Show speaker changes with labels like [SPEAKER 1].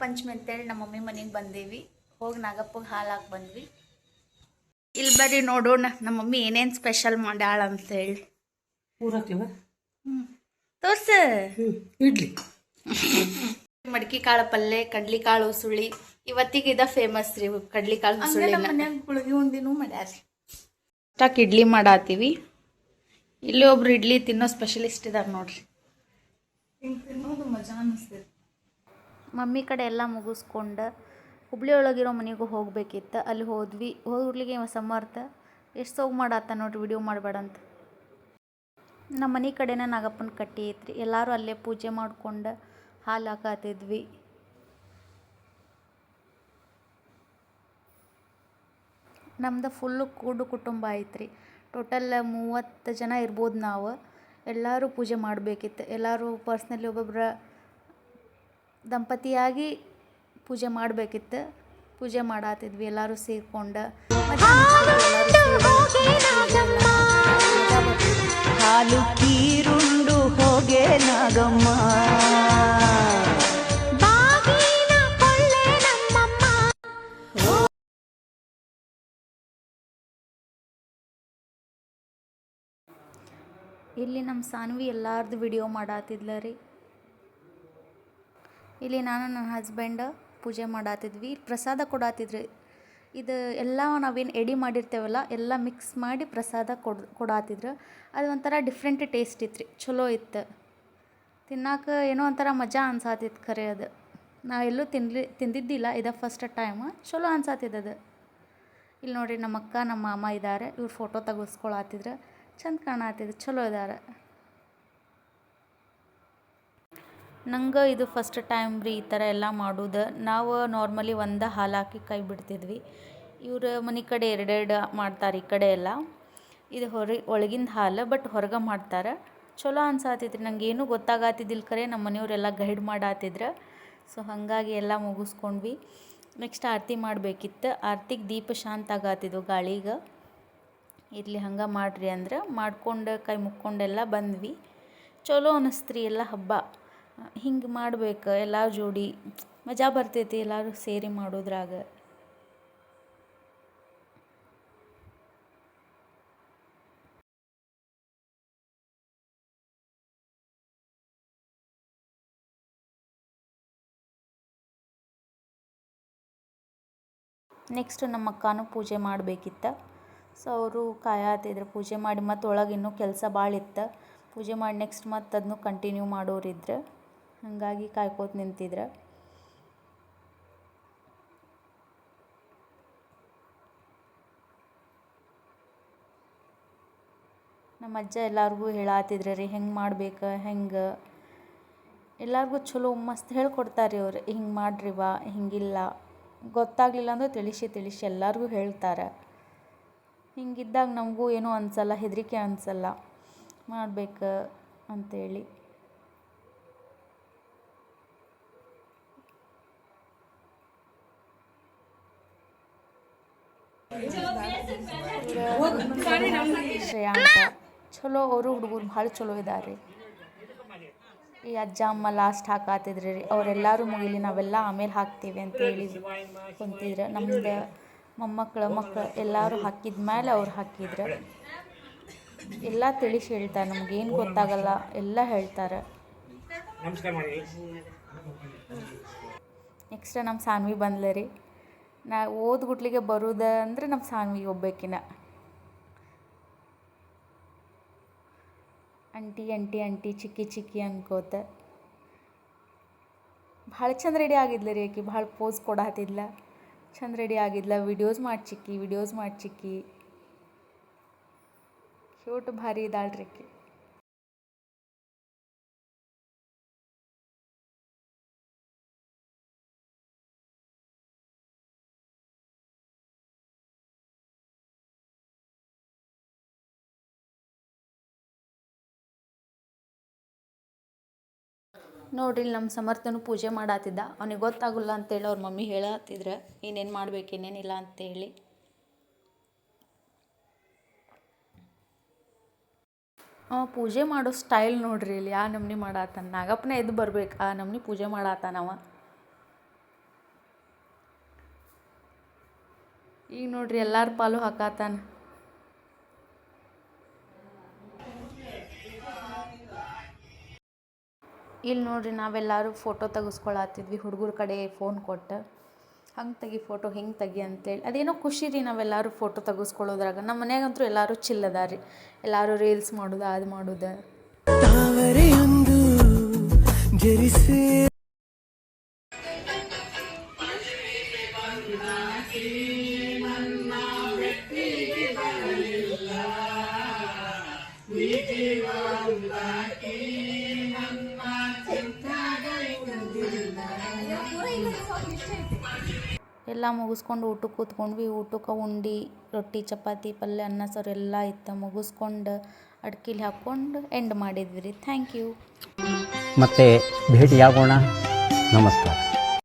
[SPEAKER 1] ಪಂಚಮಿ ಅಂತೇಳಿ ನಮ್ಮ ಮಮ್ಮಿ ಮನೆಗೆ ಬಂದೀವಿ. ಹೋಗಿ ನಾಗಪ್ಪಗೆ ಹಾಲು ಹಾಕಿ ಬಂದ್ವಿ. ಇಲ್ಲಿ ಬರ್ರಿ ನೋಡೋಣ ನಮ್ಮ ಮಮ್ಮಿ ಏನೇನು ಸ್ಪೆಷಲ್ ಮಾಡ್ಯಾಳ ಅಂತೇಳಿ. ತೋರ್ಸ.
[SPEAKER 2] ಇಡ್ಲಿ,
[SPEAKER 1] ಮಡಕಿ ಕಾಳು ಪಲ್ಯ, ಕಡ್ಲಿ ಕಾಳು ಉಸುಳಿ. ಇವತ್ತಿಗೆ ಇದ ಫೇಮಸ್ ರೀ ಕಡ್ಲಿ ಕಾಳು ಉಸುಳಿ. ಮನ್ಯಾಗ ಗುಳಿಗೆ ಉಂಡಿನೂ ಮಾಡ್ಯಾರಿ. ಅಷ್ಟಾಕ್ ಇಡ್ಲಿ ಮಾಡಾತೀವಿ. ಇಲ್ಲಿ ಒಬ್ರು ಇಡ್ಲಿ ತಿನ್ನೋ ಸ್ಪೆಷಲಿಸ್ಟ್ ಇದಾರೆ ನೋಡ್ರಿ. ತಿನ್ನೋದು ಮಜಾ ಅನ್ನಿಸ್ತದೆ. ಮಮ್ಮಿ ಕಡೆ ಎಲ್ಲ ಮುಗಿಸ್ಕೊಂಡು ಹುಬ್ಳಿ ಒಳಗಿರೋ ಮನೆಗೂ ಹೋಗ್ಬೇಕಿತ್ತು. ಅಲ್ಲಿ ಹೋದ್ವಿ. ಹೋಗ್ಲಿಕ್ಕೆ ಸಮರ್ಥ ಎಷ್ಟು ಸೋಗು ಮಾಡಾತ ನೋಡ್ರಿ, ವಿಡಿಯೋ ಮಾಡಬೇಡ ಅಂತ. ನಮ್ಮ ಮನೆ ಕಡೆನ ನಾಗಪ್ಪನ ಕಟ್ಟಿ ಐತ್ರಿ. ಎಲ್ಲರೂ ಅಲ್ಲೇ ಪೂಜೆ ಮಾಡ್ಕೊಂಡು ಹಾಲು ಹಾಕತ್ತಿದ್ವಿ. ನಮ್ದು ಫುಲ್ಲು ಕೂಡು ಕುಟುಂಬ ಐತ್ರಿ. ಟೋಟಲ್ 30 ಜನ ಇರ್ಬೋದು ನಾವು. ಎಲ್ಲರೂ ಪೂಜೆ ಮಾಡಬೇಕಿತ್ತು. ಎಲ್ಲರೂ ಪರ್ಸ್ನಲಿ ಒಬ್ಬೊಬ್ಬರ ದಂಪತಿಯಾಗಿ ಪೂಜೆ ಮಾಡಬೇಕಿತ್ತು. ಪೂಜೆ ಮಾಡಾತಿದ್ವಿ ಎಲ್ಲರೂ ಸೇರ್ಕೊಂಡು.
[SPEAKER 3] ಹಾಲು ಕೀರುಂಡು ಹೋಗೆ ನಾಗಮ್ಮ,
[SPEAKER 1] ಇಲ್ಲಿ ನಮ್ಮ ಸಾನ್ವಿ ಎಲ್ಲಾರ್ದು ವಿಡಿಯೋ ಮಾಡಾತಿದ್ಲ ರೀ. ಇಲ್ಲಿ ನಾನು ನನ್ನ ಹಸ್ಬೆಂಡ್ ಪೂಜೆ ಮಾಡಾತಿದ್ವಿ. ಪ್ರಸಾದ ಕೊಡಾತಿದ್ರಿ. ಇದು ಎಲ್ಲ ನಾವೇನು ಎಡಿ ಮಾಡಿರ್ತೇವಲ್ಲ ಎಲ್ಲ ಮಿಕ್ಸ್ ಮಾಡಿ ಪ್ರಸಾದ ಕೊಡಾತಿದ್ರು. ಅದು ಒಂಥರ ಡಿಫ್ರೆಂಟ್ ಟೇಸ್ಟ್ ಇತ್ತು ರೀ. ಚಲೋ ಇತ್ತು ತಿನ್ನಾಕ. ಏನೋ ಒಂಥರ ಮಜಾ ಅನ್ಸಾತಿತ್ತು ಖರೆ. ಅದು ನಾ ಎಲ್ಲೂ ತಿಂದಿದ್ದಿಲ್ಲ, ಇದು ಫಸ್ಟ್ ಟೈಮ್. ಚಲೋ ಅನ್ಸಾತಿದ್ದದು. ಇಲ್ಲಿ ನೋಡಿರಿ ನಮ್ಮ ಅಕ್ಕ ನಮ್ಮ ಮಾಮ ಇದ್ದಾರೆ. ಇವ್ರು ಫೋಟೋ ತೆಗೆಸ್ಕೊಳತ್ತಿದ್ರು. ಚಂದ ಕಾಣತ್ತಿದ್ರು, ಚಲೋ ಇದ್ದಾರೆ. ನಂಗೆ ಇದು ಫಸ್ಟ್ ಟೈಮ್ ರೀ ಈ ಥರ ಎಲ್ಲ ಮಾಡೋದು. ನಾವು ನಾರ್ಮಲಿ ಒಂದು ಹಾಲು ಹಾಕಿ ಕೈ ಬಿಡ್ತಿದ್ವಿ. ಇವ್ರ ಮನೆ ಕಡೆ 2 ಮಾಡ್ತಾರೆ. ಈ ಕಡೆ ಎಲ್ಲ ಇದು ಒಳಗಿಂದ ಹಾಲು, ಬಟ್ ಹೊರಗೆ ಮಾಡ್ತಾರೆ. ಚಲೋ ಅನ್ಸಾತಿದ್ರಿ. ನಂಗೆ ಏನೂ ಗೊತ್ತಾಗತ್ತಿದ್ದಿಲ್ಲ ಖರೆ. ನಮ್ಮ ಮನೆಯವರೆಲ್ಲ ಗೈಡ್ ಮಾಡಾತಿದ್ರು. ಸೊ ಹಾಗಾಗಿ ಎಲ್ಲ ಮುಗಿಸ್ಕೊಂಡ್ವಿ. ನೆಕ್ಸ್ಟ್ ಆರತಿ ಮಾಡಬೇಕಿತ್ತು. ಆರತಿಗೆ ದೀಪ ಶಾಂತ ಆಗತ್ತಿದ್ವು ಗಾಳಿಗೆ. ಇರಲಿ ಹಂಗೆ ಮಾಡಿರಿ ಅಂದ್ರೆ ಮಾಡ್ಕೊಂಡು ಕೈ ಮುಕ್ಕೊಂಡೆಲ್ಲ ಬಂದ್ವಿ. ಚಲೋ ಅನ್ನಿಸ್ತ್ರಿ ಎಲ್ಲ ಹಬ್ಬ. ಹಿಂಗೆ ಮಾಡ್ಬೇಕು ಎಲ್ಲ ಜೋಡಿ. ಮಜಾ ಬರ್ತೈತಿ ಎಲ್ಲರೂ ಸೇರಿ ಮಾಡೋದ್ರಾಗ. ನೆಕ್ಸ್ಟ್ ನಮ್ಮ ಅಕ್ಕನೂ ಪೂಜೆ ಮಾಡಬೇಕಿತ್ತು. ಸೊ ಅವರು ಕಾಯತ್ತಿದ್ರು. ಪೂಜೆ ಮಾಡಿ ಮತ್ತು ಒಳಗೆ ಇನ್ನೂ ಕೆಲಸ ಭಾಳ ಇತ್ತು. ಪೂಜೆ ಮಾಡಿ ನೆಕ್ಸ್ಟ್ ಮತ್ತು ಅದನ್ನು ಕಂಟಿನ್ಯೂ ಮಾಡೋರಿದ್ರು. ಹಾಗಾಗಿ ಕಾಯ್ಕೋತ ನಿಂತಿದ್ರು. ನಮ್ಮ ಅಜ್ಜ ಎಲ್ಲರಿಗೂ ಹೇಳತ್ತಿದ್ರು ರೀ ಹೆಂಗೆ ಮಾಡ್ಬೇಕು ಹೆಂಗೆ. ಎಲ್ಲರಿಗೂ ಚಲೋ ಮಸ್ತ್ ಹೇಳ್ಕೊಡ್ತಾರೆ ರೀ ಅವ್ರು. ಹಿಂಗೆ ಮಾಡ್ರಿವಾ, ಹಿಂಗಿಲ್ಲ. ಗೊತ್ತಾಗಲಿಲ್ಲ ಅಂದ್ರೆ ತಿಳಿಸಿ ಎಲ್ಲರಿಗೂ ಹೇಳ್ತಾರೆ. ಹಿಂಗಿದ್ದಾಗ ನಮಗೂ ಏನೂ ಅನಿಸಲ್ಲ, ಹೆದರಿಕೆ ಅನಿಸಲ್ಲ ಮಾಡ್ಬೇಕು ಅಂಥೇಳಿ. ಶ್ರೇಯಾಂಕ ಚಲೋ. ಅವರು ಹುಡುಗರು ಭಾಳ ಚಲೋ ಇದ್ದಾರೆ. ಈ ಅಜ್ಜ ಅಮ್ಮ ಲಾಸ್ಟ್ ಹಾಕಾತಿದ್ರಿ ರೀ. ಅವರೆಲ್ಲರೂ ಮುಗಿಲಿ ನಾವೆಲ್ಲ ಆಮೇಲೆ ಹಾಕ್ತೀವಿ ಅಂತೇಳಿ ಕುಂತಿದ್ರು. ನಮ್ದು ಮೊಮ್ಮಕ್ಕಳು ಮಕ್ಕಳು ಎಲ್ಲರೂ ಹಾಕಿದ ಮೇಲೆ ಅವ್ರು ಹಾಕಿದ್ರು. ಎಲ್ಲ ತಿಳಿಸಿ ಹೇಳ್ತಾರೆ. ನಮಗೇನು ಗೊತ್ತಾಗಲ್ಲ ಎಲ್ಲ ಹೇಳ್ತಾರೆ. ನೆಕ್ಸ್ಟ್ ನಮ್ಮ ಸಾನ್ವಿ ಬಂದ್ಲ ರೀ. ನಾ ಓದ್ಗುಟ್ಲಿಗೆ ಬರೋದು ಅಂದರೆ ನಮ್ಮ ಸಾನ್ವಿ ಒಬ್ಬಾಕಿನ. ಅಂಟಿ ಚಿಕ್ಕಿ ಅನ್ಕೋತ ಭಾಳ ಚಂದ ರೆಡಿ ಆಗಿದ್ಲ ರೀ ಆಕಿ. ಭಾಳ ಪೋಸ್ ಕೊಡಾತಿದ್ಲ. ಚಂದ ರೆಡಿ ಆಗಿದ್ಲ. ವಿಡಿಯೋಸ್ ಮಾಡಿ ಚಿಕ್ಕಿ ಕ್ಯೂಟ್ ಭಾರಿ ಇದ್ದಾಳ್ರಿ ಆಕಿ. ನೋಡ್ರಿ ನಮ್ಮ ಸಮರ್ಥನು ಪೂಜೆ ಮಾಡಾತಿದ್ದ. ಅವನಿಗೆ ಗೊತ್ತಾಗಲ್ಲ ಅಂತೇಳಿ ಅವ್ರ ಮಮ್ಮಿ ಹೇಳತ್ತಿದ್ರು ಏನೇನು ಮಾಡ್ಬೇಕು ಏನೇನಿಲ್ಲ ಅಂತೇಳಿ. ಪೂಜೆ ಮಾಡೋ ಸ್ಟೈಲ್ ನೋಡ್ರಿ ಇಲ್ಲಿ ಯಾವ ನಮ್ನಿ ಮಾಡಾತಾನ. ನಾಗಪ್ಪನ ಎದ್ದು ಬರ್ಬೇಕು ಆ ನಮ್ನಿ ಪೂಜೆ ಮಾಡಾತಾನವ. ಈಗ ನೋಡ್ರಿ ಎಲ್ಲಾರ ಪಾಲು ಹಾಕಾತಾನ. ಇಲ್ಲಿ ನೋಡ್ರಿ ನಾವೆಲ್ಲರೂ ಫೋಟೋ ತೆಗೆಸ್ಕೊಳತ್ತಿದ್ವಿ ಹುಡುಗರ ಕಡೆ ಫೋನ್ ಕೊಟ್ಟು, ಹಂಗೆ ತೆಗಿ ಫೋಟೋ ಹಿಂಗೆ ತೆಗಿ ಅಂತೇಳಿ. ಅದೇನೋ ಖುಷಿ ರೀ ನಾವೆಲ್ಲರೂ ಫೋಟೋ ತೆಗೆಸ್ಕೊಳ್ಳೋದ್ರಾಗ. ನಮ್ಮ ಮನ್ಯಾಗಂತೂ ಎಲ್ಲರೂ ಚಿಲ್ ಅದಾರ ರೀ, ಎಲ್ಲರೂ ರೀಲ್ಸ್ ಮಾಡೋದು ಅದು ಮಾಡೋದು. ಎಲ್ಲ ಮುಗಿಸ್ಕೊಂಡು ಊಟಕ್ಕೆ ಕೂತ್ಕೊಂಡ್ವಿ. ಊಟಕ್ಕೆ ಉಂಡು ರೊಟ್ಟಿ ಚಪಾತಿ ಪಲ್ಯ ಅನ್ನ ಸಾರು ಎಲ್ಲ ಇತ್ತು. ಮುಗಿಸ್ಕೊಂಡು ಅಡ್ಕಿಲಿ ಹಾಕ್ಕೊಂಡು ಎಂಡ್ ಮಾಡಿದ್ವಿ ರೀ. Thank you.
[SPEAKER 2] ಮತ್ತೆ ಭೇಟಿಯಾಗೋಣ. ನಮಸ್ಕಾರ.